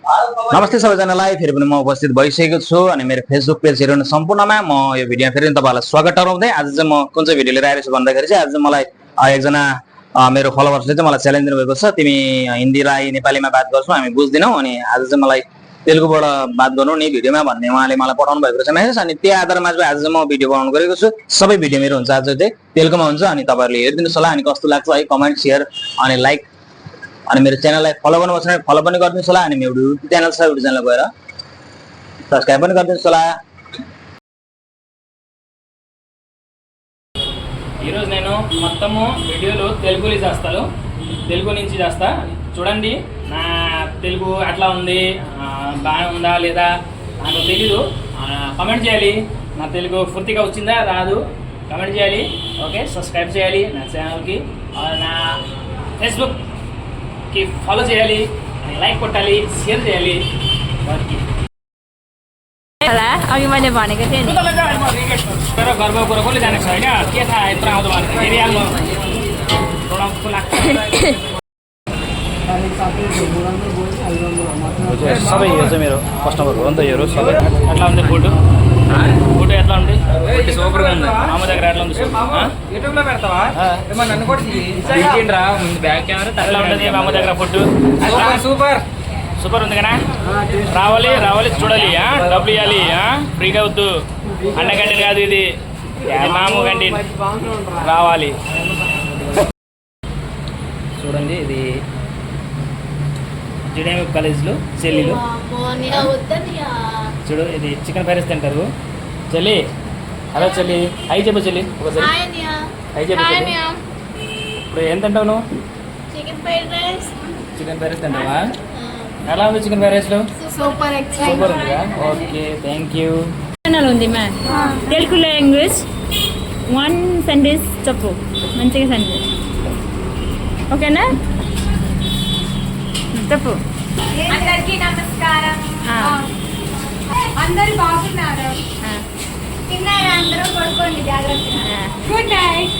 नमस्ते सबैजनालाई फेरि पनि म उपस्थित भइसकेको छु अनि मेरो फेसबुक पेज हेर्नु सम्पूर्णमा म यो भिडियोमा फेरि तपाईहरुलाई स्वागत गराउँदै आज चाहिँ म कुन चाहिँ भिडियो लिएर आएको छु भन्दाखेरि चाहिँ आज मलाई एकजना मेरो फलोवर्सले चाहिँ मलाई च्यालेन्ज दिनुभएको छ तिमी हिन्दीलाई नेपालीमा बात गर्छौ हामी बुझ्दिनौ अनि आज चाहिँ मलाई तेलुगुबाट बात गर्नु नि भिडियोमा भन्ने उहाँले मलाई पठाउनु भएको छ मेसेज अनि त्यही आधारमा चाहिँ आज चाहिँ म भिडियो बनाउन गएको छु सबै भिडियो मेरो हुन्छ आज चाहिँ तेलुगुमा हुन्छ अनि तपाईहरुले हेरिदिनुस् होला अनि कस्तो लाग्छ है कमेन्ट शेयर अनि लाइक अनि मेरो च्यानललाई फलो गर्नुपर्छ भने फलो पनि गरिदिनुस् होला अनि मेरो युट्युब च्यानल छ युट्युब च्यानल गएर सब्स्क्राइब पनि गरिदिनुस् होला। ఈరోజు నేను మొత్తము వీడియోలు తెలుగులో చేస్తాను తెలుగు నుంచి చేస్తా చూడండి నా తెలుగు ఎట్లా ఉంది బాగా ఉందా లేదా నాకు తెలీదు కామెంట్ చేయాలి నా తెలుగు పూర్తిగా వచ్చిందా రాదు కామెంట్ చేయాలి ఓకే సబ్స్క్రైబ్ చేయాలి నా ఛానల్కి నా ఫేస్బుక్కి ఫాలో చేయాలి लाइक कोट्टाली शेयर చేయాలి होला अघि मैले भनेको थिएँ नि तर गर्वको कुरा कसले जानेको छ हैन के थाहा यत्रो आउँदो भने फेरि हाल्नु रोडाउँको लाग्छ सबै यो चाहिँ मेरो कस्टमर हो नि त यो सबै ఎట్లా ఉంది ఫోటో ఫోటో ఎట్లా ఉంది సూపర్ గా ఉంది మామ దగ్గర ఎట్లా ఉంది యూట్యూబ్ లో పెడతావా ఏమో నన్ను కూడా తీయండిరా ముందు బ్యాక్ కెమెరా ఎట్లా ఉంటుంది మామ దగ్గర ఫోటో సూపర్ సూపర్ ఉంది కదా రావాలి రావాలి చూడాలి డబ్బులు ఇవ్వాలి ఫ్రీగా వద్దు అన్న క్యాంటీన్ కాదు ఇది మాము క్యాంటీన్ రావాలి చూడండి ఇది జిడిఎం కాలేజ్లో చెల్లిలో చూడు ఇది చికెన్ ఫ్రైడ్ రైస్ తింటారు చెల్లి హలో చెల్లి అయి చెప్పు చెల్లి ఒకసారి అయి చెప్పు చెల్లి ఇప్పుడు ఏం తింటావు నువ్వు చికెన్ ఫ్రైడ్ రైస్ తింటావా ఎలా ఉంది చికెన్ ఫ్రైడ్ రైస్లో సూపర్ ఉందిగా ఓకే థ్యాంక్ యూ ఛానల్ ఉంది మ్యామ్ తెలుగులో ఇంగ్లీష్ వన్ సెంటెన్స్ చెప్పు మంచిగా సెంటెన్స్ ఓకేనా చెప్పు అందరికీ నమస్కారం అందరూ బాగున్నారు తిన్నారా అందరూ పడుకోండి జాగ్రత్తగా గుడ్ నైట్